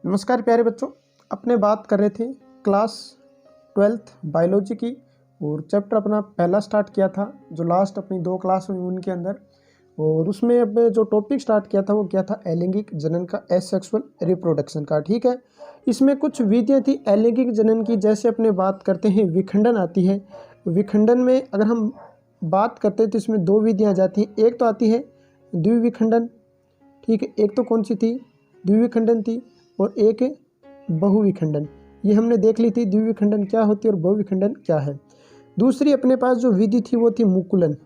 नमस्कार प्यारे बच्चों, अपने बात कर रहे थे क्लास 12th बायोलॉजी की। और चैप्टर अपना पहला स्टार्ट किया था जो लास्ट अपनी 2 क्लास हुई उनके अंदर। और उसमें अब जो टॉपिक स्टार्ट किया था वो क्या था, अलैंगिक जनन का, एसेक्सुअल रिप्रोडक्शन का। ठीक है, इसमें कुछ विधियाँ थी अलैंगिक जनन की। जैसे अपने बात करते हैं विखंडन आती है। विखंडन में अगर हम बात करते हैं तो इसमें 2 विधियाँ आ जाती हैं। एक तो आती है द्विविखंडन, ठीक है, एक तो कौन सी थी, द्विविखंडन थी, और एक है बहुविखंडन। ये हमने देख ली थी द्विविखंडन क्या होती है और बहुविखंडन क्या है। दूसरी अपने पास जो विधि थी वो थी मुकुलन।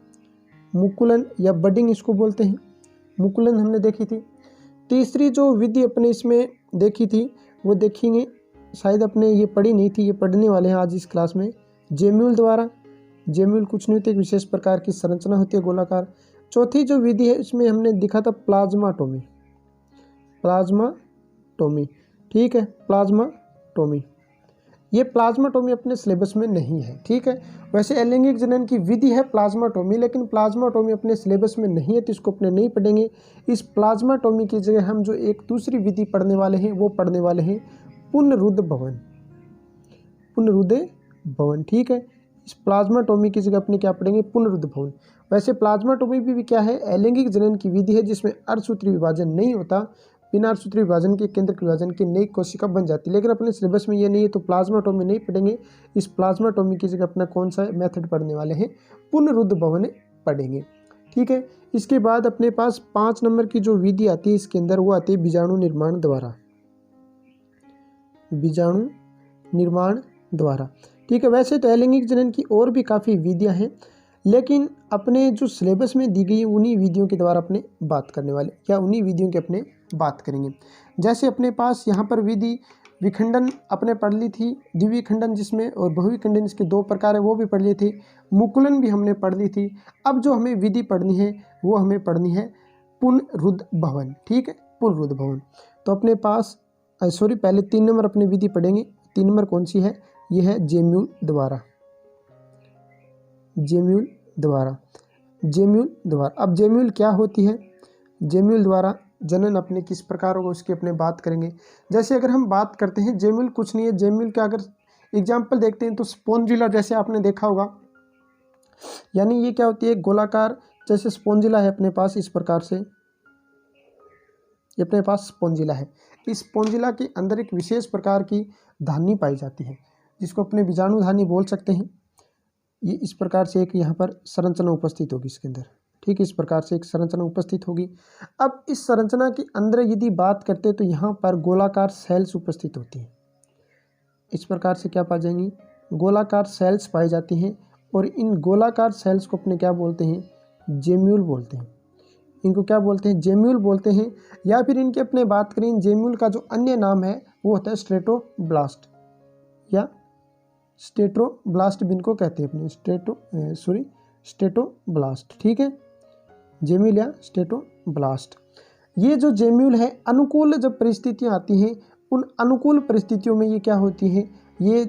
मुकुलन या बडिंग इसको बोलते हैं, मुकुलन हमने देखी थी। तीसरी जो विधि अपने इसमें देखी थी वो देखेंगे, शायद अपने ये पढ़ी नहीं थी, ये पढ़ने वाले हैं आज इस क्लास में, जेम्यूल द्वारा। जेम्यूल कुछ नहीं होती, एक विशेष प्रकार की संरचना होती है गोलाकार। चौथी जो विधि है इसमें हमने दिखा था प्लाज्माटोमी। प्लाज्माटोमी, ठीक है, प्लाज्माटोमी। ये प्लाज्माटोमी अपने सिलेबस में नहीं है, ठीक है। वैसे अलैंगिक जनन की विधि है प्लाज्माटोमी, लेकिन प्लाज्माटोमी अपने सिलेबस में नहीं है तो इसको अपने नहीं पढ़ेंगे। इस प्लाज्माटोमी की जगह हम जो एक दूसरी विधि पढ़ने वाले हैं वो पढ़ने वाले हैं पुनरुद्ध भवन। पुनरुद्ध भवन, ठीक है। इस प्लाज्माटोमी की जगह अपने क्या पढ़ेंगे, पुनरुद्ध भवन। वैसे प्लाज्माटोमी भी क्या है, अलैंगिक जनन की विधि है जिसमें अर्धसूत्री विभाजन नहीं होता। बिना अर्धसूत्री विभाजन के केंद्र के विभाजन की नई कोशिका बन जाती है, लेकिन अपने सिलेबस में ये नहीं है तो प्लाज्माटोमी नहीं पढ़ेंगे। इस प्लाज्माटोमी की जगह अपना कौन सा मेथड पढ़ने वाले हैं, पुनरुद्ध भवन पढ़ेंगे, ठीक है। इसके बाद अपने पास 5 नंबर की जो विधि आती है इसके अंदर वो आती है बीजाणु निर्माण द्वारा। बीजाणु निर्माण द्वारा, ठीक है। वैसे तो अलैंगिक जनन की और भी काफ़ी विधियां हैं, लेकिन अपने जो सिलेबस में दी गई है उन्हीं विधियों के द्वारा अपने बात करने वाले, या उन्हीं विधियों के अपने बात करेंगे। जैसे अपने पास यहाँ पर विधि विखंडन अपने पढ़ ली थी, द्विविखंडन जिसमें, और बहुविखंडन इसके 2 प्रकार है वो भी पढ़ ली थी। मुकुलन भी हमने पढ़ ली थी। अब जो हमें विधि पढ़नी है वो हमें पढ़नी है पुनरुद्ध भवन, ठीक है, पुनरुद्ध भवन। तो अपने पास सॉरी, पहले 3 नंबर अपनी विधि पढ़ेंगे। 3 नंबर कौन सी है, ये है जेम्यूल द्वारा। जेम्यूल द्वारा, जेम्यूल द्वारा। अब जेम्यूल क्या होती है, जेम्यूल द्वारा जनन अपने किस प्रकार होगा उसकी अपने बात करेंगे। जैसे अगर हम बात करते हैं जेम्यूल कुछ नहीं है, जेम्यूल का अगर एग्जाम्पल देखते हैं तो स्पोंजिला जैसे आपने देखा होगा, यानी ये क्या होती है, गोलाकार। जैसे स्पोंजिला है अपने पास इस प्रकार से, ये अपने पास स्पोंजिला है। इस स्पोंजिला के अंदर एक विशेष प्रकार की धानी पाई जाती है जिसको अपने बीजाणु धानी बोल सकते हैं। ये इस प्रकार से एक यहाँ पर संरचना उपस्थित होगी इसके अंदर, ठीक है, इस प्रकार से एक संरचना उपस्थित होगी। अब इस संरचना के अंदर यदि बात करते हैं तो यहाँ पर गोलाकार सेल्स उपस्थित होती हैं। इस प्रकार से क्या पा जाएंगी, गोलाकार सेल्स पाई जाती हैं। और इन गोलाकार सेल्स को अपने क्या बोलते हैं, जेम्यूल बोलते हैं। इनको क्या बोलते हैं, जेम्यूल बोलते हैं। या फिर इनके अपने बात करें, जेम्यूल का जो अन्य नाम है वो होता है स्ट्रेटोब्लास्ट, या स्टेटोब्लास्ट भी इनको कहते हैं अपने, स्टेटोब्लास्ट, ठीक है, जेम्यूल या स्टेटोब्लास्ट। ये जो जेम्यूल है, अनुकूल जब परिस्थितियां आती हैं उन अनुकूल परिस्थितियों में ये क्या होती है, ये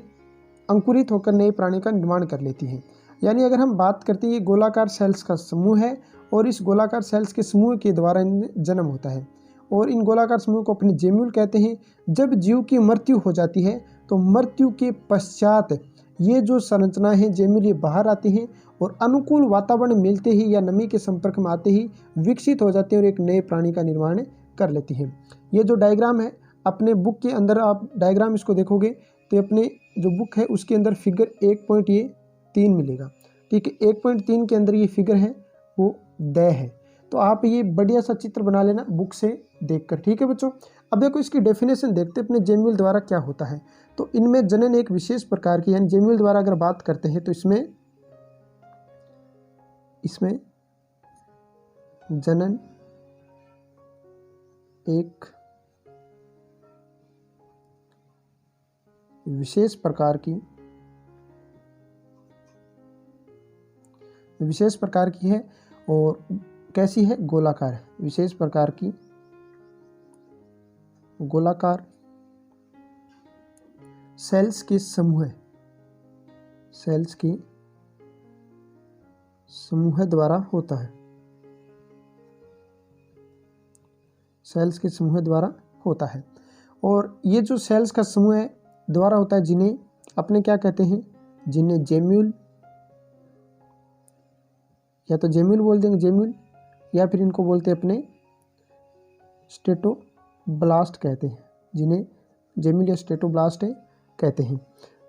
अंकुरित होकर नए प्राणी का निर्माण कर लेती है। यानी अगर हम बात करते हैं, ये गोलाकार सेल्स का समूह है और इस गोलाकार सेल्स के समूह के द्वारा इनमें जन्म होता है, और इन गोलाकार समूह को अपने जेम्यूल कहते हैं। जब जीव की मृत्यु हो जाती है तो मृत्यु के पश्चात ये जो संरचना है जेम्यूल, ये बाहर आती हैं और अनुकूल वातावरण मिलते ही या नमी के संपर्क में आते ही विकसित हो जाते हैं और एक नए प्राणी का निर्माण कर लेती हैं। ये जो डायग्राम है अपने बुक के अंदर, आप डायग्राम इसको देखोगे तो अपने जो बुक है उसके अंदर फिगर 1.3 मिलेगा, ठीक है। 1.3 के अंदर ये फिगर है वो दय है। तो आप ये बढ़िया सा चित्र बना लेना बुक से देखकर, ठीक है बच्चों। अब देखो इसकी डेफिनेशन देखते हैं अपने जेम्यूल द्वारा क्या होता है। तो इनमें जनन एक विशेष प्रकार की, यानी जेम्यूल द्वारा अगर बात करते हैं तो इसमें जनन एक विशेष प्रकार की है। और कैसी है, गोलाकार है, विशेष प्रकार की गोलाकार सेल्स के समूह द्वारा होता है, सेल्स के समूह द्वारा होता है। और ये जो सेल्स का समूह है द्वारा होता है जिन्हें अपने क्या कहते हैं, जिन्हें जेम्यूल, या तो जेम्यूल बोल देंगे, जेम्यूल, या फिर इनको बोलते हैं अपने स्टेटोब्लास्ट कहते हैं, जिन्हें जेम्यूल या स्टेटोब्लास्ट कहते हैं।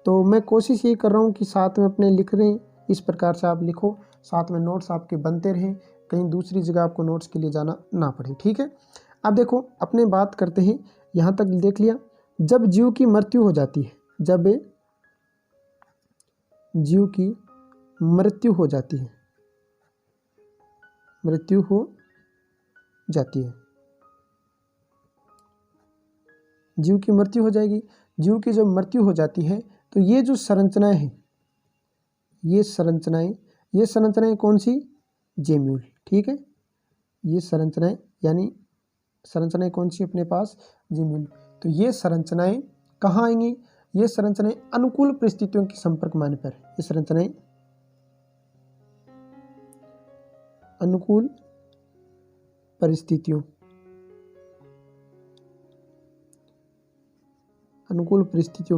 तो मैं कोशिश ये कर रहा हूँ कि साथ में अपने लिख रहे हैं, इस प्रकार से आप लिखो, साथ में नोट्स आपके बनते रहें, कहीं दूसरी जगह आपको नोट्स के लिए जाना ना पड़े, ठीक है। अब देखो अपने बात करते हैं, यहाँ तक देख लिया। जब जीव की मृत्यु हो जाती है, जब जीव की मृत्यु हो जाती है, मृत्यु हो जाती है, जीव की मृत्यु हो जाएगी। जीव की जब मृत्यु हो जाती है तो ये जो संरचनाएं हैं, ये संरचनाएं कौन सी, जेम्यूल, ठीक है। ये संरचनाएं यानी संरचनाएं कौन सी अपने पास, जेम्यूल। तो ये संरचनाएं कहाँ आएंगी, ये संरचनाएं अनुकूल परिस्थितियों के संपर्क में आने पर, ये संरचनाएं अनुकूल परिस्थितियों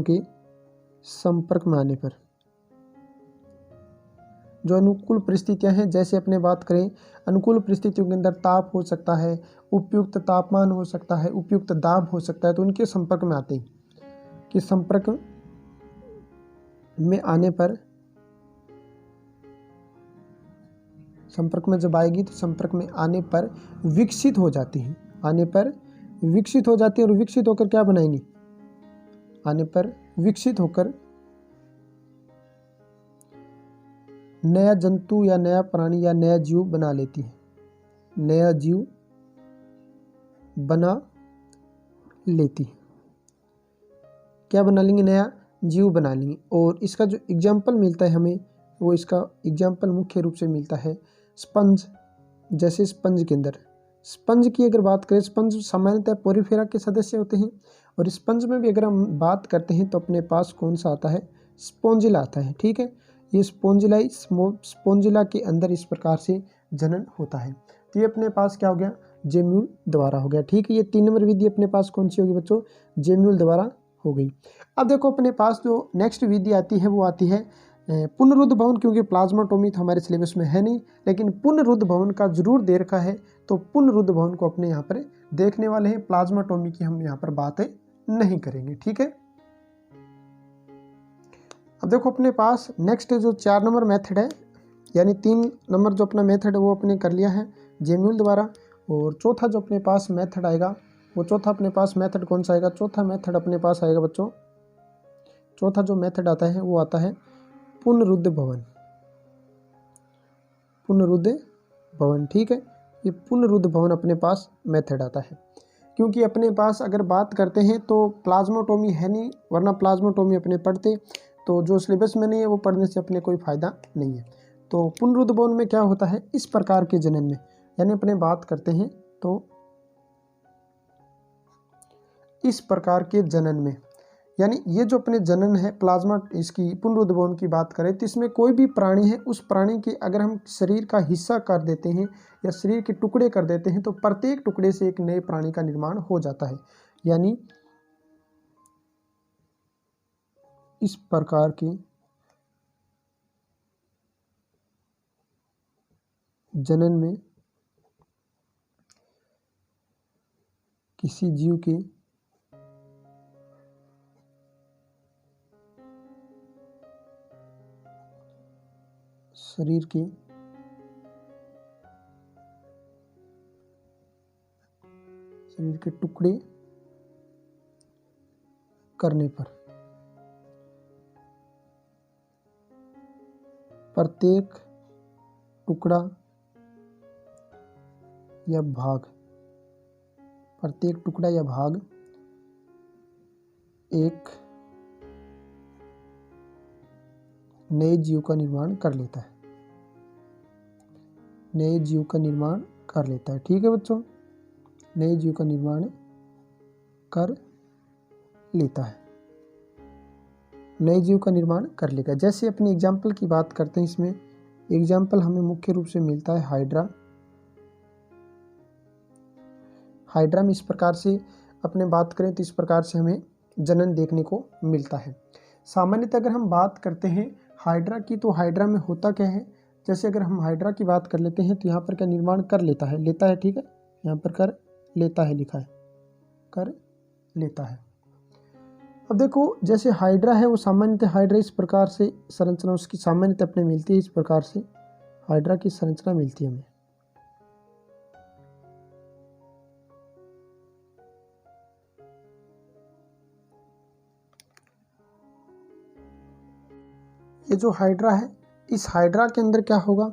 के संपर्क में आने पर, जो अनुकूल परिस्थितियां हैं, जैसे अपने बात करें अनुकूल परिस्थितियों के अंदर ताप हो सकता है, उपयुक्त तापमान हो सकता है, उपयुक्त दाब हो सकता है, तो उनके संपर्क में आते हैं कि संपर्क में आने पर, संपर्क में जब आएगी तो संपर्क में आने पर विकसित हो जाती है, आने पर विकसित हो जाती है, और विकसित होकर क्या बनाएंगी, आने पर विकसित होकर नया जंतु या नया प्राणी या नया जीव बना लेती है, नया जीव बना लेती है, क्या बना लेंगे, नया जीव बना लेंगे। और इसका जो एग्जाम्पल मिलता है हमें, वो इसका एग्जाम्पल मुख्य रूप से मिलता है स्पंज। जैसे स्पंज के अंदर, स्पंज की अगर बात करें, स्पंज सामान्यतः पोरिफेरा के सदस्य होते हैं, और स्पंज में भी अगर हम बात करते हैं तो अपने पास कौन सा आता है, स्पोंजिला आता है, ठीक है। ये स्पोंजिला के अंदर इस प्रकार से जनन होता है। तो ये अपने पास क्या हो गया, जेम्यूल द्वारा हो गया, ठीक है। ये 3 नंबर विधि अपने पास कौन सी होगी बच्चों, जेम्यूल द्वारा हो गई। अब देखो अपने पास जो नेक्स्ट विधि आती है वो आती है पुनरुद्ध भवन, क्योंकि प्लाज्माटोमी तो हमारे सिलेबस में है नहीं, लेकिन पुनरुद्ध भवन का जरूर दे रखा है, तो पुनरुद्ध भवन को अपने यहाँ पर देखने वाले हैं। प्लाज्माटोमी की हम यहाँ पर बातें नहीं करेंगे, ठीक है। अब देखो अपने पास नेक्स्ट जो 4 नंबर मेथड है, यानी 3 नंबर जो अपना मेथड है वो अपने कर लिया है जेम्यूल द्वारा, और चौथा जो अपने पास मेथड आएगा, वो चौथा अपने पास मेथड कौन सा आएगा, चौथा मेथड अपने पास आएगा बच्चों, चौथा जो मेथड आता है वो आता है पुनरुद्ध भवन, पुनरुद्ध भवन, ठीक है। ये पुनरुद्ध भवन अपने पास मेथड आता है, क्योंकि अपने पास अगर बात करते हैं तो प्लाज्माटोमी है नहीं, वरना प्लाज्माटोमी अपने पढ़ते, तो जो सिलेबस में नहीं है वो पढ़ने से अपने कोई फ़ायदा नहीं है। तो पुनरुद्ध भवन में क्या होता है, इस प्रकार के जनन में, यानी अपने बात करते हैं तो इस प्रकार के जनन में, यानी ये जो अपने जनन है प्लाज्मा, इसकी पुनरुद्ध भवन की बात करें तो इसमें कोई भी प्राणी है, उस प्राणी के अगर हम शरीर का हिस्सा कर देते हैं या शरीर के टुकड़े कर देते हैं तो प्रत्येक टुकड़े से एक नए प्राणी का निर्माण हो जाता है। यानी इस प्रकार के जनन में किसी जीव के शरीर के टुकड़े करने पर प्रत्येक टुकड़ा या भाग, प्रत्येक टुकड़ा या भाग एक नए जीव का निर्माण कर लेता है, नए जीव का निर्माण कर लेता है, ठीक है बच्चों, नए जीव का निर्माण कर लेता है, नए जीव का निर्माण कर लेगा। जैसे अपने एग्जाम्पल की बात करते हैं, इसमें एग्जाम्पल हमें मुख्य रूप से मिलता है हाइड्रा। हाइड्रा में इस प्रकार से अपने बात करें तो इस प्रकार से हमें जनन देखने को मिलता है। सामान्यतः अगर हम बात करते हैं हाइड्रा की, तो हाइड्रा में होता क्या है, जैसे अगर हम हाइड्रा की बात कर लेते हैं तो यहाँ पर क्या निर्माण कर लेता है, लेता है, ठीक है, यहाँ पर कर लेता है लिखा है, कर लेता है। अब देखो जैसे हाइड्रा है वो सामान्यतः हाइड्रा इस प्रकार से संरचना उसकी सामान्यतः अपने मिलती है, इस प्रकार से हाइड्रा की संरचना मिलती है हमें। ये जो हाइड्रा है, इस हाइड्रा के अंदर क्या होगा,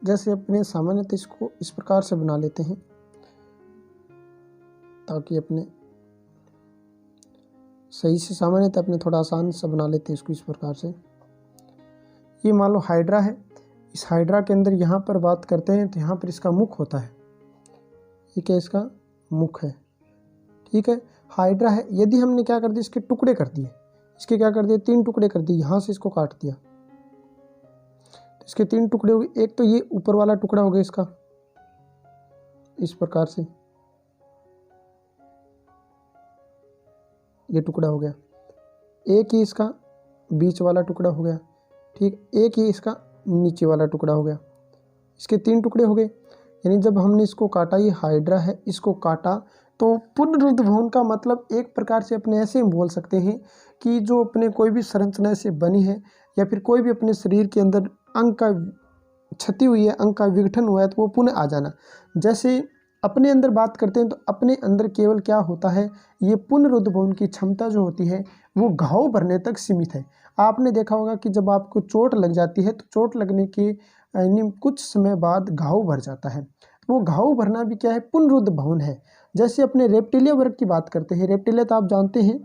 जैसे अपने सामान्यतः इसको इस प्रकार से बना लेते हैं ताकि अपने सही से सामान्यतः अपने थोड़ा आसान सा बना लेते हैं इसको इस प्रकार से। ये मान लो हाइड्रा है, इस हाइड्रा के अंदर यहाँ पर बात करते हैं तो यहाँ पर इसका मुख होता है, ये क्या इसका मुख है, ठीक है। हाइड्रा है, यदि हमने क्या कर दिया, इसके टुकड़े कर दिए, इसके क्या कर दिए, 3 टुकड़े कर दिए, यहाँ से इसको काट दिया तो इसके 3 टुकड़े हो गए। एक तो ये ऊपर वाला टुकड़ा हो गया इसका इस प्रकार से, ये टुकड़ा हो गया, एक ही इसका बीच वाला टुकड़ा हो गया, ठीक, एक ही इसका नीचे वाला टुकड़ा हो गया, इसके 3 टुकड़े हो गए। यानी जब हमने इसको काटा, ये हाइड्रा है, इसको काटा, तो पुनरुद्ध भवन का मतलब एक प्रकार से अपने ऐसे हम बोल सकते हैं कि जो अपने कोई भी संरचना से बनी है या फिर कोई भी अपने शरीर के अंदर अंग का क्षति हुई है, अंग का विघटन हुआ है, तो वो पुनः आ जाना। जैसे अपने अंदर बात करते हैं तो अपने अंदर केवल क्या होता है, ये पुनरुद्ध भवन की क्षमता जो होती है वो घाव भरने तक सीमित है। आपने देखा होगा कि जब आपको चोट लग जाती है तो चोट लगने के कुछ समय बाद घाव भर जाता है, वो घाव भरना भी क्या है, पुनरुद्ध भवन है। जैसे अपने रेप्टिलिया वर्ग की बात करते हैं, रेप्टिलिया तो आप जानते हैं,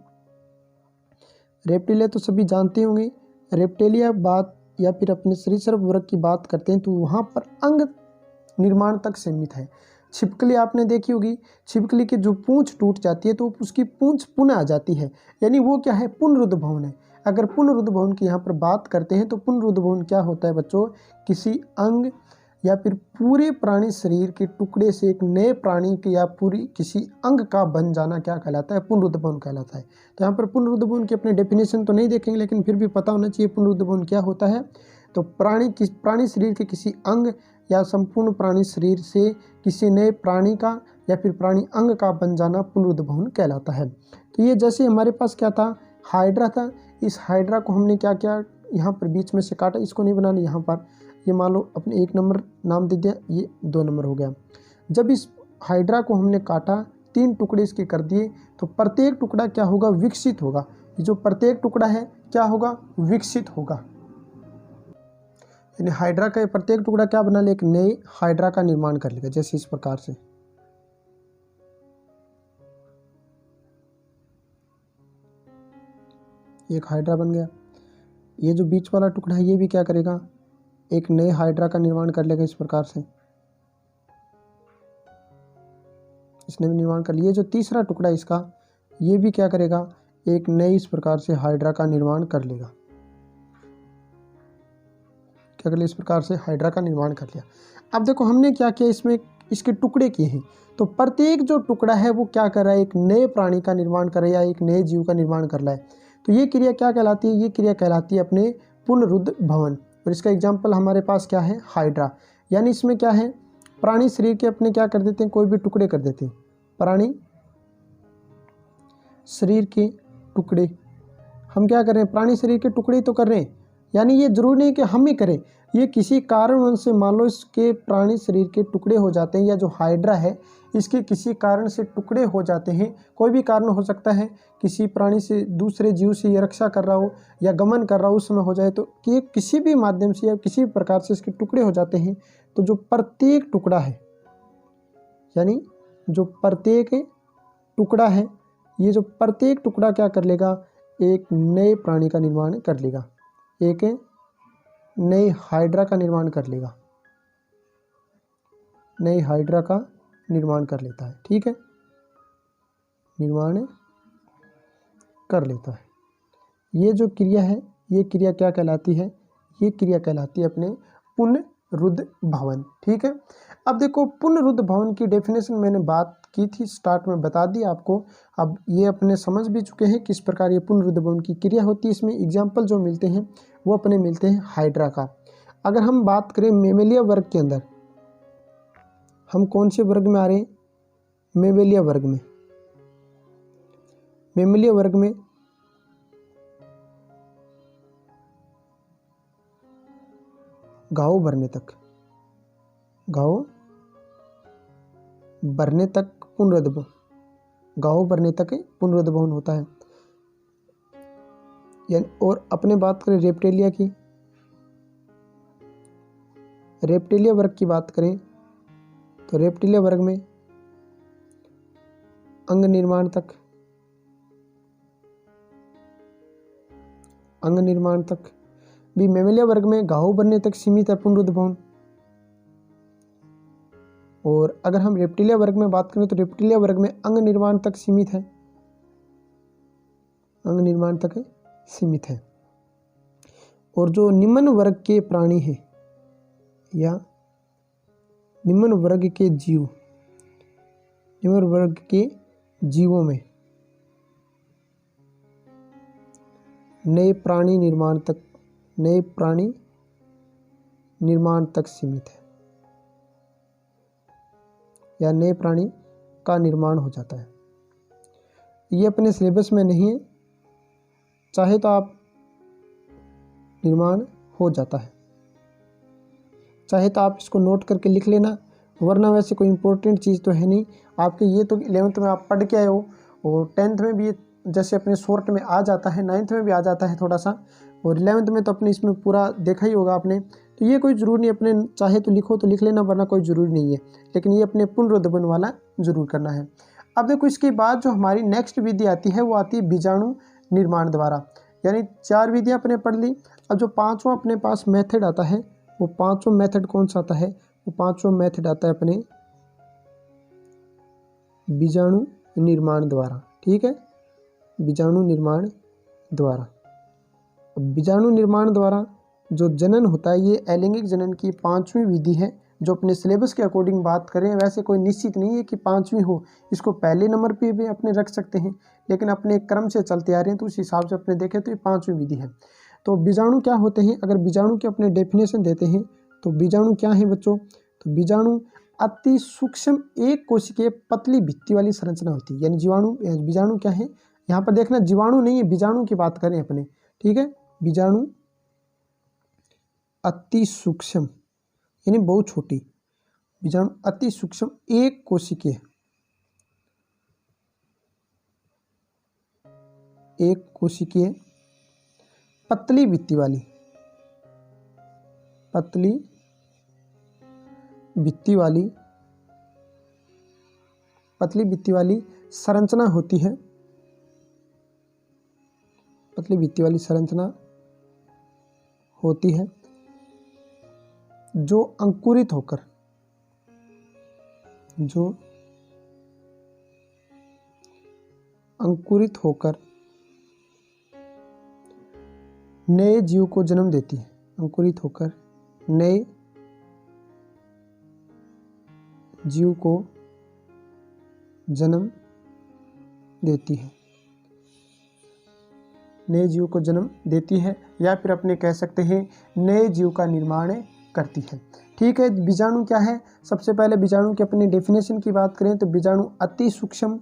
रेप्टिलिया तो सभी जानते होंगे। रेप्टिलिया बात या फिर अपने सरीसृप वर्ग की बात करते हैं तो वहाँ पर अंग निर्माण तक सीमित है। छिपकली आपने देखी होगी, छिपकली की जो पूंछ टूट जाती है तो उसकी पूंछ पुनः आ जाती है, यानी वो क्या है, पुनरुद्ध भवन है। अगर पुनरुद्ध भवन की यहाँ पर बात करते हैं तो पुनरुद्ध भवन क्या होता है बच्चों, किसी अंग या फिर पूरे प्राणी शरीर के टुकड़े से एक नए प्राणी के या पूरी किसी अंग का बन जाना क्या कहलाता है, पुनरुद्ध भवन कहलाता है। तो यहाँ पर पुनरुद्ध भवन की अपने डेफिनेशन तो नहीं देखेंगे, लेकिन फिर भी पता होना चाहिए पुनरुद्ध भवन क्या होता है। तो प्राणी शरीर के किसी अंग या संपूर्ण प्राणी शरीर से किसी नए प्राणी का या फिर प्राणी अंग का बन जाना पुनरुद्ध भवन कहलाता है। तो ये जैसे हमारे पास क्या था, हाइड्रा था, इस हाइड्रा को हमने क्या किया, यहाँ पर बीच में से काटा, इसको नहीं बनाना, यहाँ पर ये मान लो अपने 1 नंबर नाम दे दिया, ये 2 नंबर हो गया। जब इस हाइड्रा को हमने काटा, 3 टुकड़े इसके कर दिए, तो प्रत्येक टुकड़ा क्या होगा, विकसित होगा। ये जो प्रत्येक टुकड़ा है क्या होगा, विकसित होगा। यानी हाइड्रा का प्रत्येक टुकड़ा क्या बना ले, एक नए हाइड्रा का निर्माण कर लेगा, जैसे इस प्रकार से। एक हाइड्रा बन गया। ये जो बीच वाला टुकड़ा है ये भी क्या करेगा, एक नए हाइड्रा का निर्माण कर लेगा इस प्रकार से, इसने भी निर्माण कर लिया। जो तीसरा टुकड़ा इसका, ये भी क्या करेगा, एक नए इस प्रकार से हाइड्रा का निर्माण कर लेगा, क्या कर लिया, इस प्रकार से हाइड्रा का निर्माण कर लिया। अब देखो हमने क्या किया, इसमें इसके टुकड़े किए हैं, तो प्रत्येक जो टुकड़ा है वो क्या कर रहा है, एक नए प्राणी का निर्माण कर रहा है या एक नए जीव का निर्माण कर रहा है। तो ये क्रिया क्या कहलाती है, ये क्रिया कहलाती है अपने पुनरुद्ध भवन। और इसका एग्जाम्पल हमारे पास क्या है, हाइड्रा। यानी इसमें क्या है, प्राणी शरीर के अपने क्या कर देते हैं, कोई भी टुकड़े कर देते हैं, प्राणी शरीर के टुकड़े हम क्या कर रहे हैं, प्राणी शरीर के टुकड़े तो कर रहे हैं। यानी ये जरूरी नहीं कि हम ही करें, ये किसी कारणवश से मान लो इसके प्राणी शरीर के टुकड़े हो जाते हैं, या जो हाइड्रा है इसके किसी कारण से टुकड़े हो जाते हैं, कोई भी कारण हो सकता है, किसी प्राणी से दूसरे जीव से ये रक्षा कर रहा हो या गमन कर रहा हो, उस समय हो जाए, तो कि किसी भी माध्यम से या किसी भी प्रकार से इसके टुकड़े हो जाते हैं, तो जो प्रत्येक टुकड़ा है, यानी जो प्रत्येक टुकड़ा है, ये जो प्रत्येक टुकड़ा क्या कर लेगा, एक नए प्राणी का निर्माण कर लेगा, एक नए हाइड्रा का निर्माण कर लेगा, नए हाइड्रा का निर्माण कर लेता है, ठीक है, निर्माण कर लेता है। ये जो क्रिया है, ये क्रिया क्या कहलाती है, ये क्रिया कहलाती है अपने पुनरुद्ध भवन, ठीक है। अब देखो पुनरुद्ध भवन की डेफिनेशन मैंने बात की थी, स्टार्ट में बता दी आपको। अब ये अपने समझ भी चुके हैं किस प्रकार ये पुनरुद्ध भवन की क्रिया होती है। इसमें एग्जाम्पल जो मिलते हैं वो अपने मिलते हैं हाइड्रा का। अगर हम बात करें मेमेलिया वर्ग के अंदर, हम कौन से वर्ग में आ रहे हैं? मेमेलिया वर्ग में। मेमेलिया वर्ग में घाव भरने तक पुनरुद्ध घाव भरने तक पुनरुद्ध भवन होता है। यानी और अपने बात करें रेप्टेलिया की, रेप्टेलिया वर्ग की बात करें तो रेप्टेलिया वर्ग में अंग निर्माण तक भी मेमेलिया वर्ग में घाव बनने तक सीमित है पुनरुद्ध भवन। और अगर हम रेप्टिलिया वर्ग में बात करें तो रेप्टिलिया वर्ग में अंग निर्माण तक सीमित है। और जो निम्न वर्ग के प्राणी हैं या निम्न वर्ग के जीवों में नए प्राणी निर्माण तक सीमित है, या नए प्राणी का निर्माण हो जाता है। ये अपने सिलेबस में नहीं है, चाहे तो आप निर्माण हो जाता है, चाहे तो आप इसको नोट करके लिख लेना, वरना वैसे कोई इंपॉर्टेंट चीज़ तो है नहीं आपके। ये तो 11th में आप पढ़ के आए हो, और 10th में भी जैसे अपने शॉर्ट में आ जाता है, 9th में भी आ जाता है थोड़ा सा, और 11th में तो अपने इसमें पूरा देखा ही होगा आपने। तो ये कोई ज़रूरी नहीं, अपने चाहे तो लिखो तो लिख लेना, वरना कोई ज़रूरी नहीं है, लेकिन ये अपने पुनरुद्ध भवन वाला ज़रूर करना है। अब देखो इसके बाद जो हमारी नेक्स्ट विधि आती है वो आती है बीजाणु निर्माण द्वारा। यानी 4 विधियाँ अपने पढ़ ली। अब जो 5वां अपने पास मेथड आता है, वो 5वां मेथड कौन सा आता है? वो 5वां मेथड आता है अपने बीजाणु निर्माण द्वारा। ठीक है, बीजाणु निर्माण द्वारा। बीजाणु निर्माण द्वारा जो जनन होता है, ये अलैंगिक जनन की 5वीं विधि है। जो अपने सिलेबस के अकॉर्डिंग बात करें, वैसे कोई निश्चित नहीं है कि 5वीं हो, इसको पहले नंबर पे भी अपने रख सकते हैं, लेकिन अपने क्रम से चलते आ रहे हैं तो उस हिसाब से अपने देखें तो ये 5वीं विधि है। तो बीजाणु क्या होते हैं? अगर बीजाणु की अपने डेफिनेशन देते हैं तो बीजाणु क्या है बच्चों? तो बीजाणु अति सूक्ष्म एक कोशिकीय पतली भित्ति वाली संरचना होती है। यानी बीजाणु क्या है? यहाँ पर देखना जीवाणु नहीं है, बीजाणु की बात करें अपने। ठीक है, बीजाणु अति सूक्ष्म यानी बहुत छोटी, बीजाणु अति सूक्ष्म एक कोशिकीय पतली भित्ति वाली संरचना होती है। पतली भित्ति वाली संरचना होती है जो अंकुरित होकर नए जीव को जन्म देती है। अंकुरित होकर नए जीव को जन्म देती है। नए जीव को जन्म देती है, या फिर अपने कह सकते हैं नए जीव का निर्माण करती है। ठीक है, बीजाणु क्या है? सबसे पहले बीजाणु के अपने डेफिनेशन की बात करें तो बीजाणु अति सूक्ष्म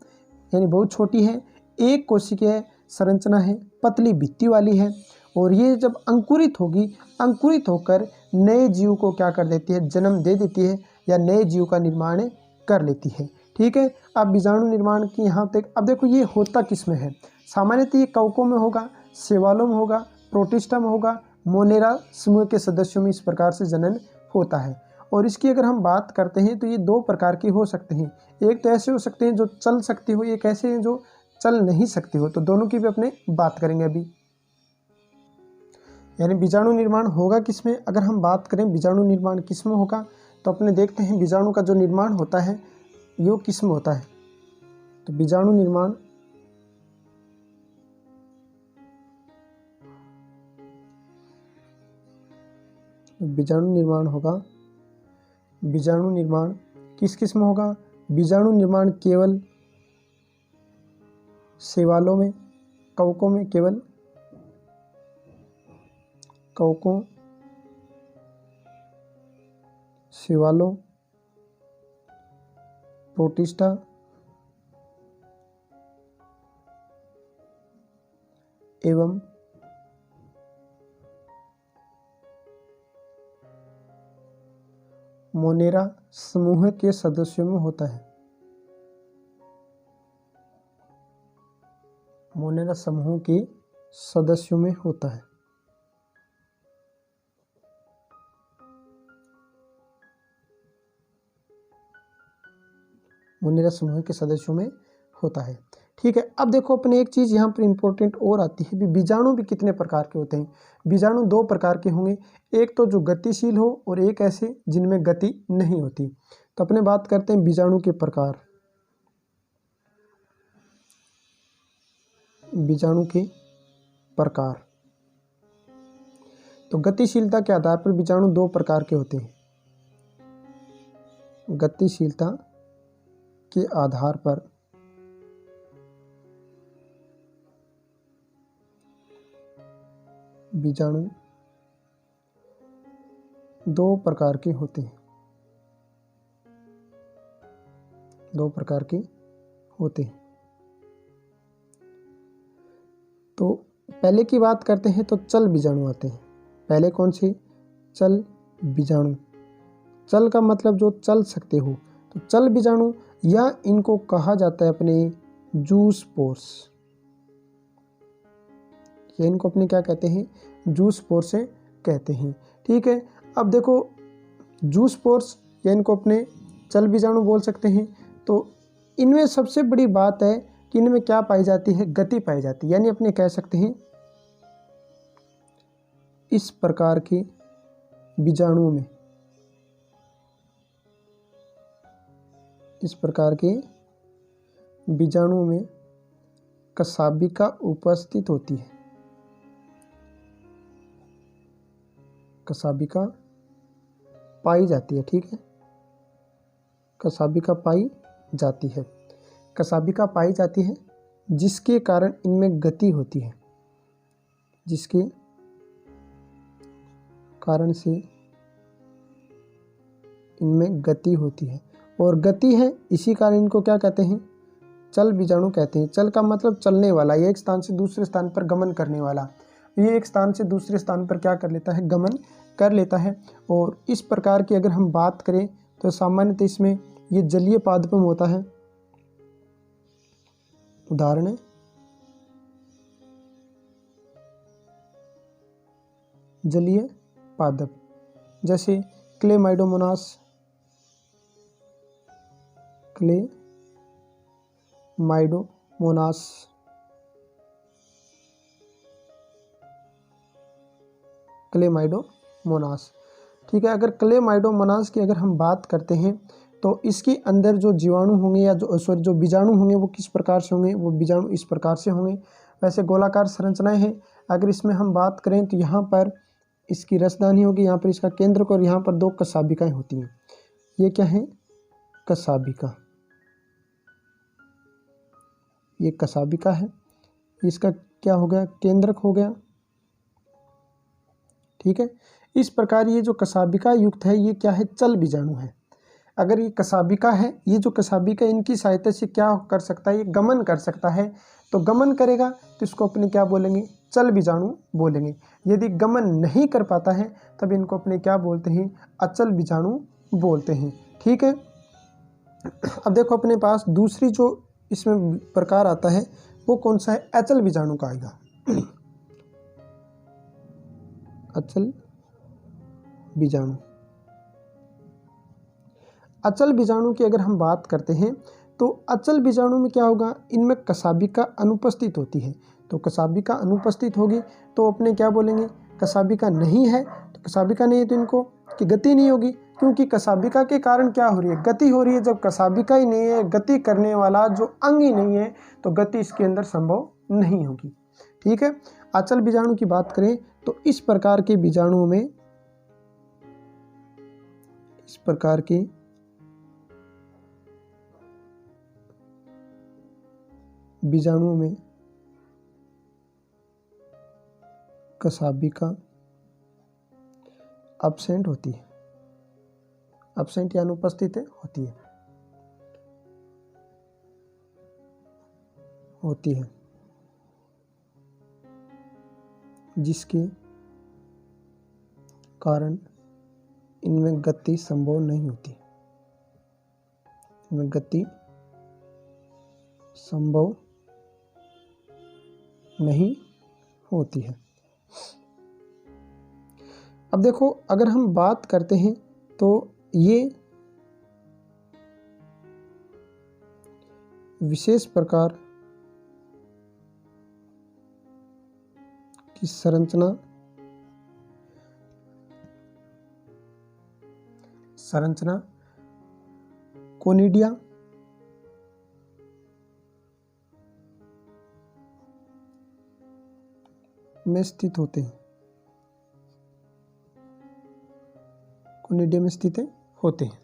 यानी बहुत छोटी है, एक कोशिकीय संरचना है, पतली भित्ति वाली है, और ये जब अंकुरित होगी, अंकुरित होकर नए जीव को क्या कर देती है? जन्म दे देती है, या नए जीव का निर्माण कर लेती है। ठीक है, अब बीजाणु निर्माण की यहाँ तक। अब देखो ये होता किस में है? सामान्यतः ये कवकों में होगा, शैवालों में होगा, प्रोटिस्टा में होगा, मोनेरा समूह के सदस्यों में इस प्रकार से जनन होता है। और इसकी अगर हम बात करते हैं तो ये 2 प्रकार की हो सकते हैं। एक तो ऐसे हो सकते हैं जो चल सकती हो, एक ऐसे हैं जो चल नहीं सकती हो। तो दोनों की भी अपने बात करेंगे अभी। यानी बीजाणु निर्माण होगा किसमें? अगर हम बात करें बीजाणु निर्माण किसमें होगा, तो अपने देखते हैं बीजाणु का जो निर्माण होता है ये किसमें होता है। तो बीजाणु निर्माण होगा, बीजाणु निर्माण किस किस में होगा? बीजाणु निर्माण केवल शैवालों में, कवकों में, केवल कवकों, शैवालों, प्रोटिस्टा एवं मोनेरा समूह के सदस्यों में होता है। मोनेरा समूह के सदस्यों में होता है। मोनेरा समूह के सदस्यों में होता है। ठीक है, अब देखो अपने एक चीज़ यहाँ पर इम्पोर्टेंट और आती है, बीजाणु भी कितने प्रकार के होते हैं। बीजाणु दो प्रकार के होंगे, एक तो जो गतिशील हो और एक ऐसे जिनमें गति नहीं होती। तो अपने बात करते हैं बीजाणु के प्रकार। बीजाणु के प्रकार, तो गतिशीलता के आधार पर बीजाणु दो प्रकार के होते हैं। गतिशीलता के आधार पर बीजाणु दो प्रकार के होते हैं। दो प्रकार के होते हैं। तो पहले की बात करते हैं तो चल बीजाणु आते हैं। पहले कौन से? चल बीजाणु। चल का मतलब जो चल सकते हो, तो चल बीजाणु, या इनको कहा जाता है अपने जूस्पोर्स। या इनको अपने क्या कहते हैं? जूस्पोर्स से कहते हैं। ठीक है, अब देखो जूस्पोर्स या इनको अपने चल बीजाणु बोल सकते हैं। तो इनमें सबसे बड़ी बात है कि इनमें क्या पाई जाती है? गति पाई जाती है। यानी अपने कह सकते हैं इस प्रकार के बीजाणुओं में, इस प्रकार के बीजाणुओं में कसाबिका उपस्थित होती है। कसाबिका पाई जाती है। ठीक है, कसाबिका पाई जाती है। कसाबिका पाई जाती है जिसके कारण इनमें गति होती है, जिसके कारण से इनमें गति होती है। और गति है, इसी कारण इनको क्या कहते हैं? चल बीजाणु कहते हैं। चल का मतलब चलने वाला, ये एक स्थान से दूसरे स्थान पर गमन करने वाला। ये एक स्थान से दूसरे स्थान पर क्या कर लेता है? गमन कर लेता है। और इस प्रकार की अगर हम बात करें तो सामान्यतः इसमें ये जलीय पादपम होता है। उदाहरण है जलीय पादप, जैसे क्लेमाइडोमोनास, क्लेमाइडोमोनास, क्लेमाइडोमोनास। ठीक है, अगर क्लेमाइडोमोनास की अगर हम बात करते हैं तो इसके अंदर जो जीवाणु होंगे या जो बीजाणु होंगे वो किस प्रकार से होंगे? वो बीजाणु इस प्रकार से होंगे। वैसे गोलाकार संरचनाएं हैं। अगर इसमें हम बात करें तो यहाँ पर इसकी रसदानी होगी, यहाँ पर इसका केंद्रक, और यहाँ पर दो कसाबिकाएं होती हैं। ये क्या है? कसाबिका। ये कसाबिका है, इसका क्या हो गया? केंद्रक हो गया। ठीक है, इस प्रकार ये जो कसाबिका युक्त है ये क्या है? चल बीजाणु है। अगर ये कसाबिका है, ये जो कसाबिका इनकी सहायता से क्या कर सकता है? ये गमन कर सकता है। तो गमन करेगा तो इसको अपने क्या बोलेंगे? चल बीजाणु बोलेंगे। यदि गमन नहीं कर पाता है तब इनको अपने क्या बोलते हैं? अचल बीजाणु बोलते हैं। ठीक है, अब देखो अपने पास दूसरी जो इसमें प्रकार आता है वो कौन सा है? अचल बीजाणु का आएगा। अचल बीजाणु। अचल बीजाणु की अगर हम बात करते हैं तो अचल बीजाणु में क्या होगा? इनमें कसाबिका अनुपस्थित होती है। तो कसाबिका अनुपस्थित होगी तो अपने क्या बोलेंगे? कसाबिका नहीं है। तो कसाबिका नहीं है तो इनको की गति नहीं होगी, क्योंकि कसाबिका के कारण क्या हो रही है? गति हो रही है। जब कसाबिका ही नहीं है, गति करने वाला जो अंग ही नहीं है, तो गति इसके अंदर संभव नहीं होगी। ठीक है, अचल बीजाणु की बात करें तो इस प्रकार के बीजाणुओं में, इस प्रकार के बीजाणुओं में कशाभिका अब्सेंट होती है, अब्सेंट या अनुपस्थित होती है जिसके कारण इनमें गति संभव नहीं होती, इनमें गति संभव नहीं होती है। अब देखो, अगर हम बात करते हैं तो ये विशेष प्रकार की संरचना कोनिडिया में स्थित होते हैं, कोनिडिया में स्थित होते हैं।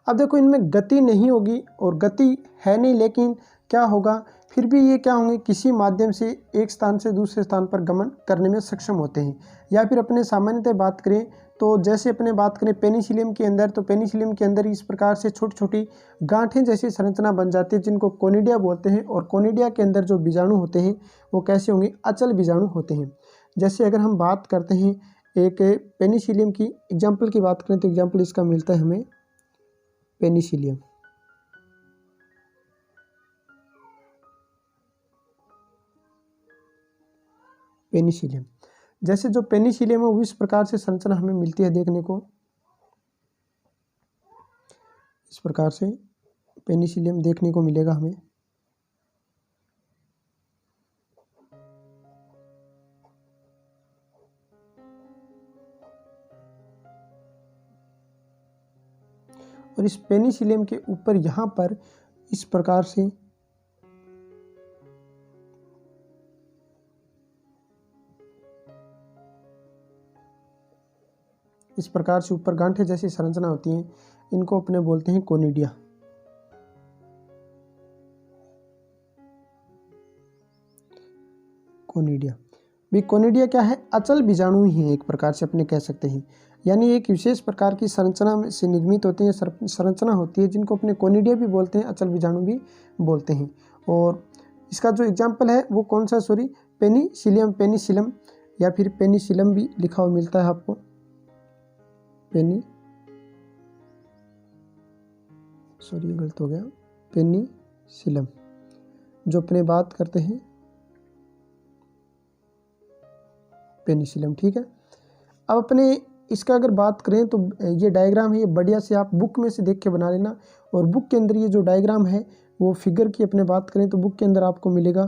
अब देखो, इनमें गति नहीं होगी और गति है नहीं, लेकिन क्या होगा, फिर भी ये क्या होंगे, किसी माध्यम से एक स्थान से दूसरे स्थान पर गमन करने में सक्षम होते हैं। या फिर अपने सामान्यतः बात करें तो जैसे अपने बात करें पेनिसिलियम के अंदर, तो पेनिसिलियम के अंदर इस प्रकार से छोटी छोटी गांठें जैसी संरचना बन जाती है जिनको कोनिडिया बोलते हैं। और कोनिडिया के अंदर जो बीजाणु होते हैं वो कैसे होंगे, अचल बीजाणु होते हैं। जैसे अगर हम बात करते हैं एक पेनिसिलियम की एग्जाम्पल की बात करें तो एग्जाम्पल इसका मिलता है हमें पेनिसिलियम। पेनिसिलियम, जैसे जो पेनिसिलियम है वो इस प्रकार से संरचना हमें मिलती है देखने को, इस प्रकार से पेनिसिलियम देखने को मिलेगा हमें। और इस पेनिसिलियम के ऊपर यहाँ पर इस प्रकार से ऊपर गांठें जैसी संरचना होती हैं, इनको अपने बोलते हैं कोनिडिया। कोनिडिया भी, कोनिडिया क्या है, अचल बीजाणु ही है एक प्रकार से अपने कह सकते हैं। यानी एक विशेष प्रकार की संरचना से निर्मित होती है, संरचना होती है जिनको अपने कोनिडिया भी बोलते हैं, अचल बीजाणु भी बोलते हैं। और इसका जो एग्जाम्पल है वो कौन सा, सॉरी, पेनिसिलम या फिर पेनिसिलम भी लिखा हुआ मिलता है आपको, गलत हो गया, पेनिसिलम जो अपने बात करते हैं पेनिसिलम, ठीक है। अब अपने इसका अगर बात करें तो ये डायग्राम है, ये बढ़िया से आप बुक में से देख के बना लेना। और बुक के अंदर ये जो डायग्राम है वो फिगर की अपने बात करें तो बुक के अंदर आपको मिलेगा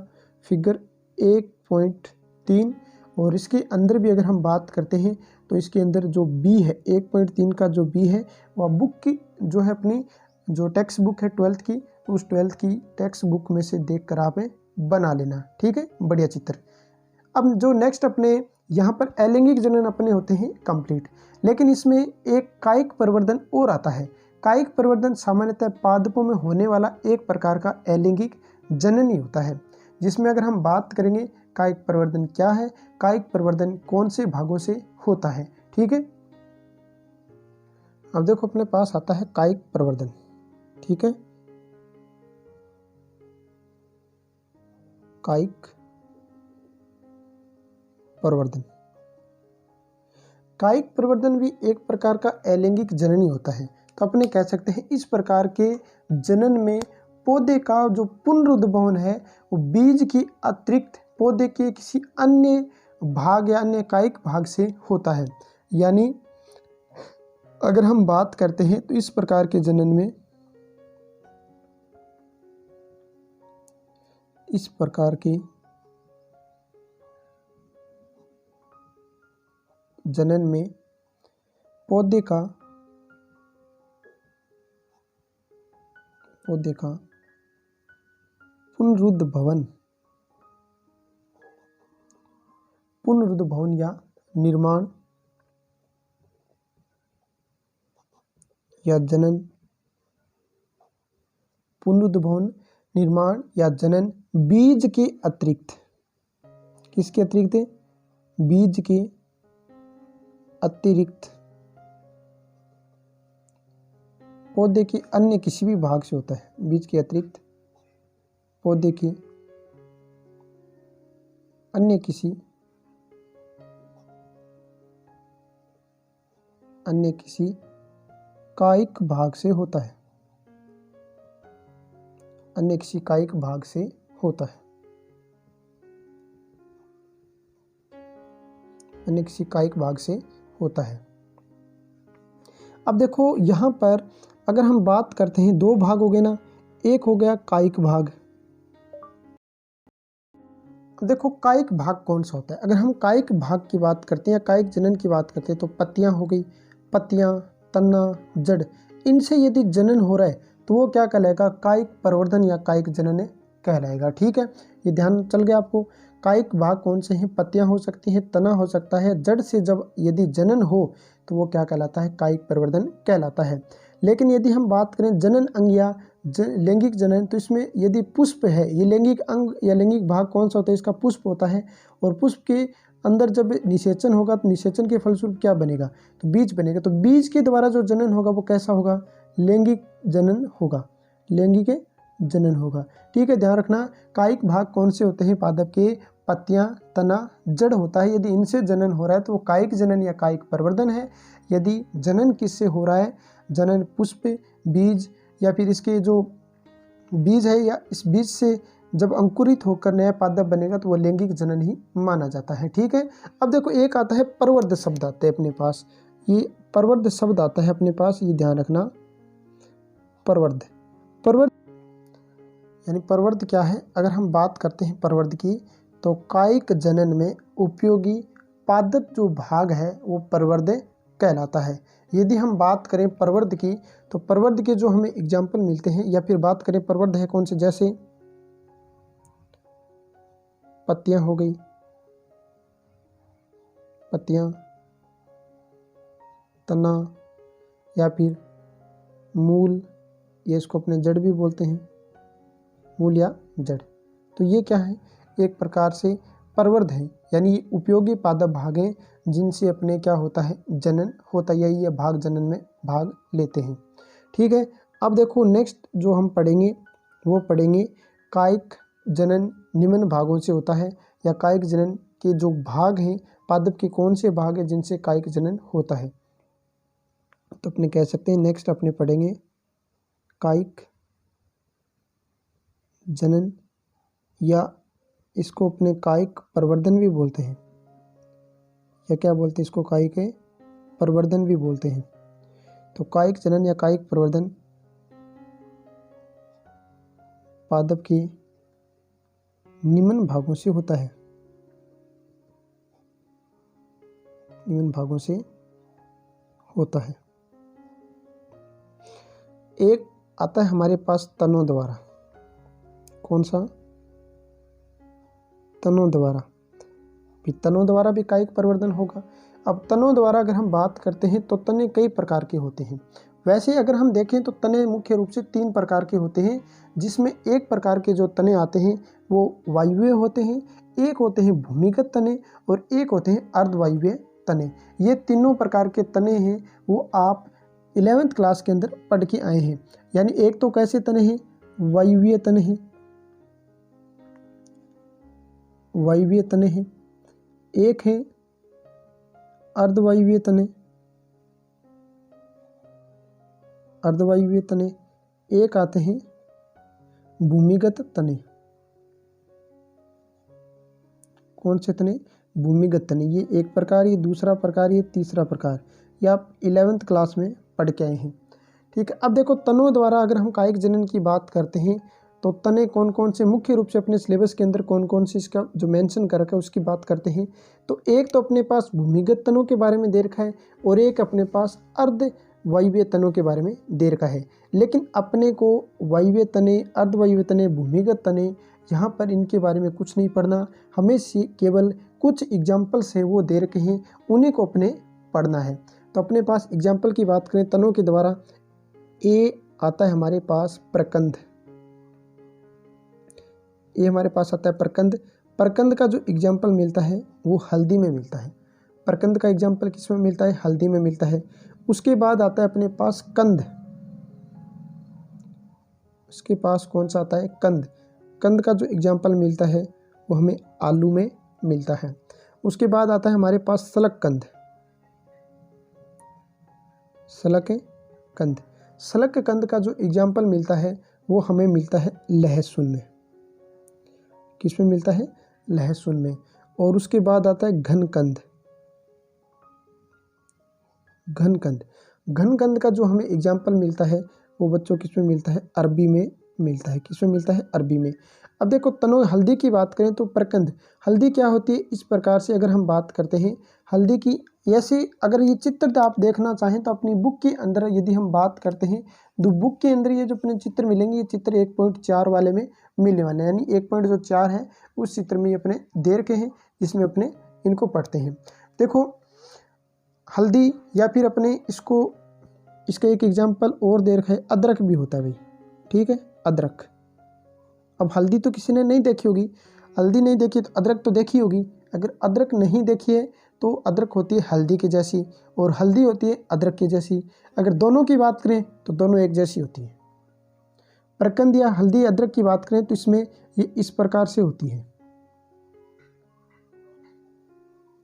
फिगर 1.3। और इसके अंदर भी अगर हम बात करते हैं तो इसके अंदर जो बी है 1.3 का जो बी है वह बुक की जो है अपनी जो टेक्स्ट बुक है 12th की, उस 12th की टेक्स्ट बुक में से देख कर आप बना लेना, ठीक है, बढ़िया चित्र। अब जो नेक्स्ट अपने यहाँ पर अलैंगिक जनन अपने होते हैं कंप्लीट, लेकिन इसमें एक कायिक प्रवर्धन और आता है। कायिक प्रवर्धन सामान्यतः पादपों में होने वाला एक प्रकार का अलैंगिक जनन ही होता है, जिसमें अगर हम बात करेंगे कायिक प्रवर्धन क्या है, कायिक प्रवर्धन कौन से भागों से होता है, ठीक है। अब देखो अपने पास आता है कायिक प्रवर्धन, ठीक है, कायिक प्रवर्धन। कायिक प्रवर्धन भी एक प्रकार का अलैंगिक जनन ही होता है। तो अपने कह सकते हैं इस प्रकार के जनन में पौधे का जो पुनरुद्भवन है वो बीज की अतिरिक्त पौधे के किसी अन्य भाग या अन्य कायिक भाग से होता है। यानी अगर हम बात करते हैं तो इस प्रकार के जनन में, इस प्रकार के जनन में पौधे का पुनरुद्भवन या निर्माण या जनन, पुनरुद्भवन, निर्माण या जनन बीज के अतिरिक्त, किसके अतिरिक्त? बीज के अतिरिक्त पौधे के अन्य किसी भी भाग से होता है। बीज के अतिरिक्त पौधे के अन्य किसी कायिक भाग से होता है। अन्य किसी कायिक भाग से होता है। अन्य किसी कायिक भाग से होता है। अब देखो यहाँ पर अगर हम बात करते हैं, दो भाग हो गए ना, एक हो गया कायिक भाग। देखो कायिक भाग कौन सा होता है? अगर हम कायिक भाग की बात करते हैं या कायिक जनन की बात करते हैं तो पत्तियां हो गई, पत्तियां, तना, जड़, इनसे यदि जनन हो रहा है तो वो क्या कहलाएगा? कायिक प्रवर्धन या कायिक जनन कहलाएगा। ठीक है, ये ध्यान चल गया आपको। कायिक भाग कौन से हैं? पत्तियां हो सकती हैं, तना हो सकता है, जड़ से जब यदि जनन हो तो वो क्या कहलाता है? कायिक प्रवर्धन कहलाता है। लेकिन यदि हम बात करें जनन अंग या लैंगिक जनन, तो इसमें यदि पुष्प है, ये लैंगिक अंग या लैंगिक भाग कौन सा होता है? इसका पुष्प होता है। और पुष्प के अंदर जब निषेचन होगा तो निषेचन के फलस्वरूप क्या बनेगा? तो बीज बनेगा। तो बीज के द्वारा जो जनन होगा वो कैसा होगा? लैंगिक जनन होगा। लैंगिक जनन होगा। ठीक है, ध्यान रखना। कायिक भाग कौन से होते हैं? पादप के पत्तियां, तना, जड़ होता है। यदि इनसे जनन हो रहा है तो वो कायिक जनन या कायिक प्रवर्धन है। यदि जनन किससे हो रहा है? जनन पुष्प, बीज या फिर इसके जो बीज है या इस बीज से जब अंकुरित होकर नया पादप बनेगा तो वह लैंगिक जनन ही माना जाता है। ठीक है, अब देखो एक आता है प्रवर्ध शब्द आते हैं अपने पास। ये प्रवर्ध शब्द आता है अपने पास, ये ध्यान रखना। प्रवर्ध, प्रवर्ध यानी प्रवर्ध क्या है? अगर हम बात करते हैं प्रवर्ध की तो कायिक जनन में उपयोगी पादप जो भाग है वो प्रवर्ध कहलाता है। यदि हम बात करें प्रवर्ध की तो प्रवर्ध के जो हमें एग्जाम्पल मिलते हैं या फिर बात करें प्रवर्ध है कौन से, जैसे पत्तियां हो गई, पत्तियां, तना या फिर मूल, ये इसको अपने जड़ भी बोलते हैं, मूल या जड़। तो ये क्या है? एक प्रकार से प्रवर्ध है, यानी ये उपयोगी पादप भाग हैं जिनसे अपने क्या होता है? जनन होता है, यही ये भाग जनन में भाग लेते हैं। ठीक है, अब देखो नेक्स्ट जो हम पढ़ेंगे वो पढ़ेंगे कायिक जनन निम्न भागों से होता है, या कायिक जनन के जो भाग हैं, पादप के कौन से भाग हैं जिनसे कायिक जनन होता है। तो अपने कह सकते हैं नेक्स्ट अपने पढ़ेंगे कायिक जनन, या इसको अपने कायिक प्रवर्धन भी बोलते हैं, या क्या बोलते हैं इसको? कायिक प्रवर्धन भी बोलते हैं। तो कायिक जनन या कायिक प्रवर्धन पादप के निम्न भागों से होता है, निम्न भागों से होता है। एक आता है हमारे पास तनों द्वारा, कौन सा? तनों द्वारा। भी तनों द्वारा भी कायिक प्रवर्धन होगा। अब तनों द्वारा अगर हम बात करते हैं तो तने कई प्रकार के होते हैं। वैसे अगर हम देखें तो तने मुख्य रूप से 3 प्रकार के होते हैं, जिसमें एक प्रकार के जो तने आते हैं वो वायवीय होते हैं, एक होते हैं भूमिगत तने और एक होते हैं अर्धवायवीय तने। ये तीनों प्रकार के तने हैं वो आप 11th क्लास के अंदर पढ़ के आए हैं। यानी एक तो कैसे तने हैं? वायवीय तने हैं, वायवीय तने हैं। एक है अर्धवायवीय तने, अर्धवायवीय तने। एक आते हैं भूमिगत तने। कौन से तने? भूमिगत तने। ये एक प्रकार, ये दूसरा प्रकार, ये तीसरा प्रकार। ये आप 11th क्लास में पढ़ के आए हैं। ठीक है, अब देखो तनों द्वारा अगर हम कायिक जनन की बात करते हैं तो तने कौन कौन से मुख्य रूप से अपने सिलेबस के अंदर कौन कौन से इसका जो मेंशन कर रखा है उसकी बात करते हैं। तो एक तो अपने पास भूमिगत तनों के बारे में दे रखा है और एक अपने पास अर्धवायवीय तनों के बारे में दे रखा है। लेकिन अपने को वायवीय तने, अर्धवायवीय तने, भूमिगत तने, यहाँ पर इनके बारे में कुछ नहीं पढ़ना। हमें केवल कुछ एग्जाम्पल्स हैं वो दे रखे हैं, उन्हीं को अपने पढ़ना है। तो अपने पास एग्जाम्पल की बात करें तनों के द्वारा, ए आता है हमारे पास प्रकंद। ये हमारे पास आता है प्रकंद। प्रकंद का जो एग्जाम्पल मिलता है वो हल्दी में मिलता है। प्रकंद का एग्जाम्पल किस में मिलता है? हल्दी में मिलता है। उसके बाद आता है अपने पास कंद। उसके पास कौन सा आता है? कंद। कंद का जो एग्जाम्पल मिलता है वो हमें आलू में मिलता है। उसके बाद आता है हमारे पास सलक कंद। सलक कंद। सलक कंद का जो एग्जाम्पल मिलता है वो हमें मिलता है लहसुन में। किस में मिलता है? लहसुन में। और उसके बाद आता है घनकंद। घनकंद। घनकंद का जो हमें एग्जाम्पल मिलता है वो बच्चों किस में मिलता है? अरबी में मिलता है। किस में मिलता है? अरबी में। अब देखो तनो हल्दी की बात करें तो प्रकंद। हल्दी क्या होती है? इस प्रकार से अगर हम बात करते हैं हल्दी की, ऐसे अगर ये चित्र आप देखना चाहें तो अपनी बुक के अंदर यदि हम बात करते हैं तो बुक के अंदर ये जो अपने चित्र मिलेंगे ये चित्र 1.4 वाले में मिलने वाले हैं, यानी 1.4 है उस चित्र में ये अपने दे रखे हैं जिसमें अपने इनको पढ़ते हैं। देखो हल्दी या फिर अपने इसको, इसका एक एग्जाम्पल और दे रखा है अदरक भी होता है भाई, ठीक है, अदरक। अब हल्दी तो किसी ने नहीं देखी होगी, हल्दी नहीं देखी तो अदरक तो देखी होगी। अगर अदरक नहीं देखी है तो अदरक होती है हल्दी की जैसी और हल्दी होती है अदरक की जैसी। अगर दोनों की बात करें तो दोनों एक जैसी होती है। प्रकंद या हल्दी अदरक की बात करें तो इसमें ये इस प्रकार से होती है।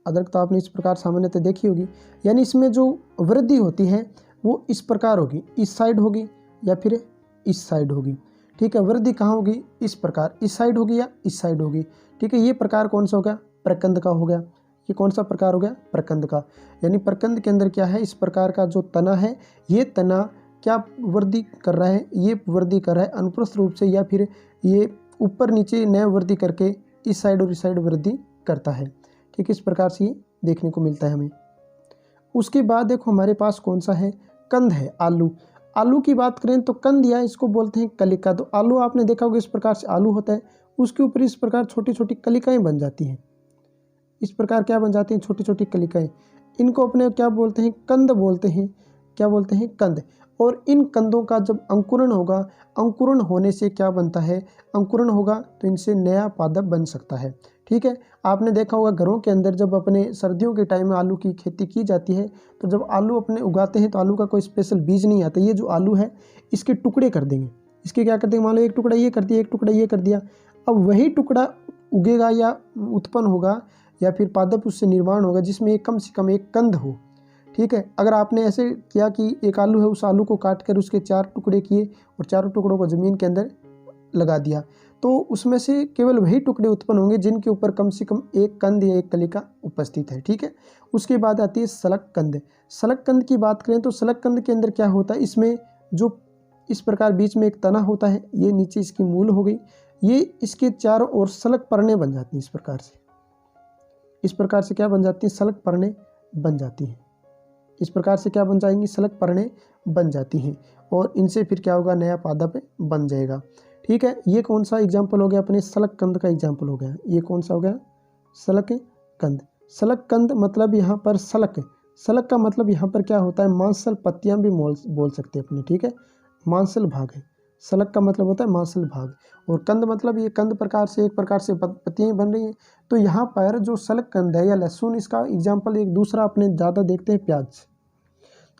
अदरक तो आपने इस प्रकार सामान्यतः देखी होगी, यानी इसमें जो वृद्धि होती है वो इस प्रकार होगी, इस साइड होगी या फिर इस साइड होगी, ठीक है। वृद्धि कहाँ होगी? इस प्रकार, इस साइड होगी या इस साइड होगी, ठीक है। ये प्रकार कौन सा हो गया? प्रकंद का हो गया। ये कौन सा प्रकार हो गया? प्रकंद का। यानी प्रकंद के अंदर क्या है? इस प्रकार का जो तना है ये तना क्या वृद्धि कर रहा है? ये वृद्धि कर रहा है अनुप्रस्थ रूप से या फिर ये ऊपर नीचे नए वृद्धि करके इस साइड और इस साइड वृद्धि करता है, ठीक है। इस प्रकार से ये देखने को मिलता है हमें। उसके बाद देखो हमारे पास कौन सा है? कंद है, आलू। आलू की बात करें तो कंद या इसको बोलते हैं कलिका। तो आलू आपने देखा होगा इस प्रकार से आलू होता है, उसके ऊपर इस प्रकार छोटी छोटी कलिकाएं बन जाती हैं। इस प्रकार क्या बन जाती हैं? छोटी छोटी कलिकाएं। इनको अपने क्या बोलते हैं? कंद बोलते हैं। क्या बोलते हैं? कंद। और इन कंदों का जब अंकुरण होगा, अंकुरण होने से क्या बनता है? अंकुरण होगा तो इनसे नया पादप बन सकता है, ठीक है। आपने देखा होगा घरों के अंदर जब अपने सर्दियों के टाइम में आलू की खेती की जाती है तो जब आलू अपने उगाते हैं तो आलू का कोई स्पेशल बीज नहीं आता। ये जो आलू है इसके टुकड़े कर देंगे। इसके क्या कर देंगे? मान लो एक टुकड़ा ये कर दिया, एक टुकड़ा ये कर दिया। अब वही टुकड़ा उगेगा या उत्पन्न होगा या फिर पादप उससे निर्माण होगा जिसमें एक कम से कम एक कंद हो, ठीक है। अगर आपने ऐसे किया कि एक आलू है, उस आलू को काट कर उसके 4 टुकड़े किए और चारों टुकड़ों को ज़मीन के अंदर लगा दिया तो उसमें से केवल वही टुकड़े उत्पन्न होंगे जिनके ऊपर कम से कम एक कंद या एक कलिका उपस्थित है, ठीक है। उसके बाद आती है सलक कंद। सलक कंद की बात करें तो सलक कंद के अंदर क्या होता है? इसमें जो इस प्रकार बीच में एक तना होता है, ये नीचे इसकी मूल हो गई, ये इसके चारों ओर सलक परने बन जाती हैं। इस प्रकार से, इस प्रकार से क्या बन जाती है? सलक परने बन जाती हैं। इस प्रकार से क्या बन जाएंगी? सलक परने बन जाती हैं और इनसे फिर क्या होगा? नया पादप बन जाएगा, ठीक है। ये कौन सा एग्जाम्पल हो गया? अपने सलक कंद का एग्जाम्पल हो गया। ये कौन सा हो गया? सलक कंद। सलक कंद मतलब यहाँ पर सलक, सलक का मतलब यहाँ पर क्या होता है? मांसल पत्तियाँ भी बोल सकते हैं अपने, ठीक है। मांसल भाग है। सलक का मतलब होता है मांसल भाग और कंद मतलब ये कंद प्रकार से एक प्रकार से पत्तियाँ बन रही हैं। तो यहाँ पर जो सलक कंद है या लहसुन, इसका एग्जाम्पल एक दूसरा अपने ज़्यादा देखते हैं प्याज।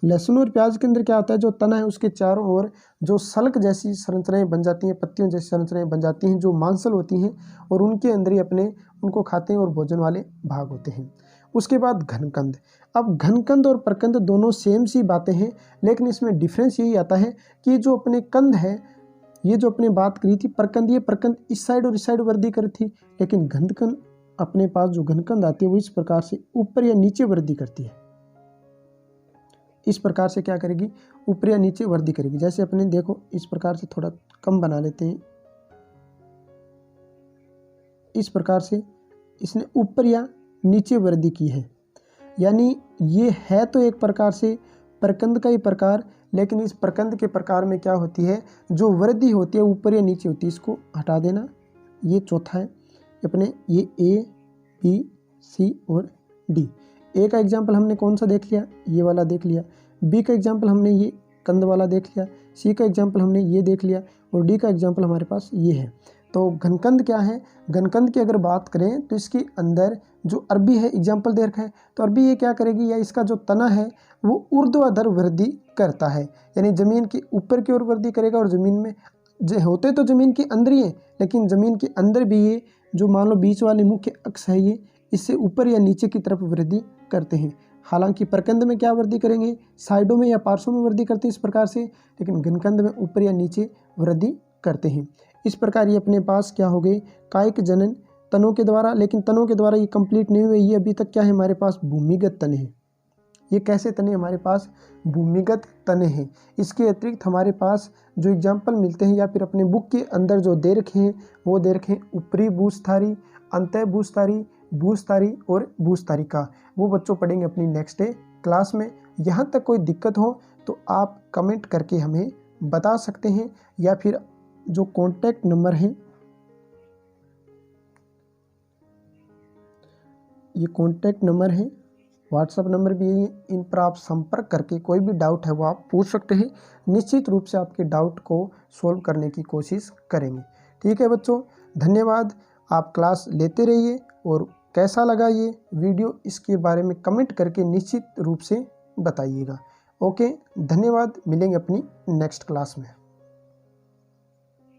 लहसुन और प्याज के अंदर क्या होता है? जो तना है उसके चारों ओर जो सल्क जैसी संरचनाएं बन जाती हैं, पत्तियों जैसी संरचनाएं बन जाती हैं जो मांसल होती हैं और उनके अंदर ही अपने उनको खाते हैं और भोजन वाले भाग होते हैं। उसके बाद घनकंद। अब घनकंद और प्रकंद दोनों सेम सी बातें हैं, लेकिन इसमें डिफरेंस यही आता है कि जो अपने कंद है, ये जो अपने बात करी थी प्रकंद, ये प्रकंद इस साइड और इस साइड वृद्धि करी थी, लेकिन घनकंद अपने पास जो घनकंद आती है वो इस प्रकार से ऊपर या नीचे वृद्धि करती है। इस प्रकार से क्या करेगी? ऊपर या नीचे वृद्धि करेगी। जैसे अपने देखो इस प्रकार से थोड़ा कम बना लेते हैं, इस प्रकार से इसने ऊपर या नीचे वृद्धि की है, यानी ये है तो एक प्रकार से प्रकंद का ही प्रकार, लेकिन इस प्रकंद के प्रकार में क्या होती है? जो वृद्धि होती है ऊपर या नीचे होती है। इसको हटा देना, ये चौथा है अपने, ये ए बी सी और डी। ए का एग्जाम्पल हमने कौन सा देख लिया? ये वाला देख लिया। बी का एग्जाम्पल हमने ये कंद वाला देख लिया। सी का एग्जाम्पल हमने ये देख लिया और डी का एग्जाम्पल हमारे पास ये है। तो घनकंद क्या है, घनकंद की अगर बात करें तो इसके अंदर जो अरबी है, एग्जाम्पल दे रखा है, तो अरबी ये क्या करेगी, या इसका जो तना है वो ऊर्ध्वाधर वृद्धि करता है, यानी ज़मीन के ऊपर की ओर वृद्धि करेगा। और ज़मीन में होते तो ज़मीन के अंदर ही है, लेकिन ज़मीन के अंदर भी ये जो मान लो बीच वाले मुख्य अक्ष है ये इससे ऊपर या नीचे की तरफ वृद्धि करते हैं। हालांकि प्रकंद में क्या वृद्धि करेंगे, साइडों में या पार्श्वों में वृद्धि करते हैं इस प्रकार से, लेकिन घनकंद में ऊपर या नीचे वृद्धि करते हैं। इस प्रकार ये अपने पास क्या हो गए, कायिक जनन तनों के द्वारा, लेकिन तनों के द्वारा ये कंप्लीट नहीं हुए, ये अभी तक क्या है हमारे पास भूमिगत तने हैं। ये कैसे तने हमारे पास, भूमिगत तने हैं। इसके अतिरिक्त हमारे पास जो एग्जाम्पल मिलते हैं या फिर अपने बुक के अंदर जो दे रखे हैं वो दे रखे हैं ऊपरी भूस्थारी, अंतः भूस्थारी, भूस्थारी और भूस्थारिका। वो बच्चों पढ़ेंगे अपनी नेक्स्ट डे क्लास में। यहाँ तक कोई दिक्कत हो तो आप कमेंट करके हमें बता सकते हैं, या फिर जो कॉन्टैक्ट नंबर है, ये कॉन्टैक्ट नंबर है, व्हाट्सएप नंबर भी है, इन पर आप संपर्क करके कोई भी डाउट है वो आप पूछ सकते हैं। निश्चित रूप से आपके डाउट को सॉल्व करने की कोशिश करेंगे। ठीक है बच्चों, धन्यवाद। आप क्लास लेते रहिए और कैसा लगा ये वीडियो इसके बारे में कमेंट करके निश्चित रूप से बताइएगा। ओके, धन्यवाद। मिलेंगे अपनी नेक्स्ट क्लास में।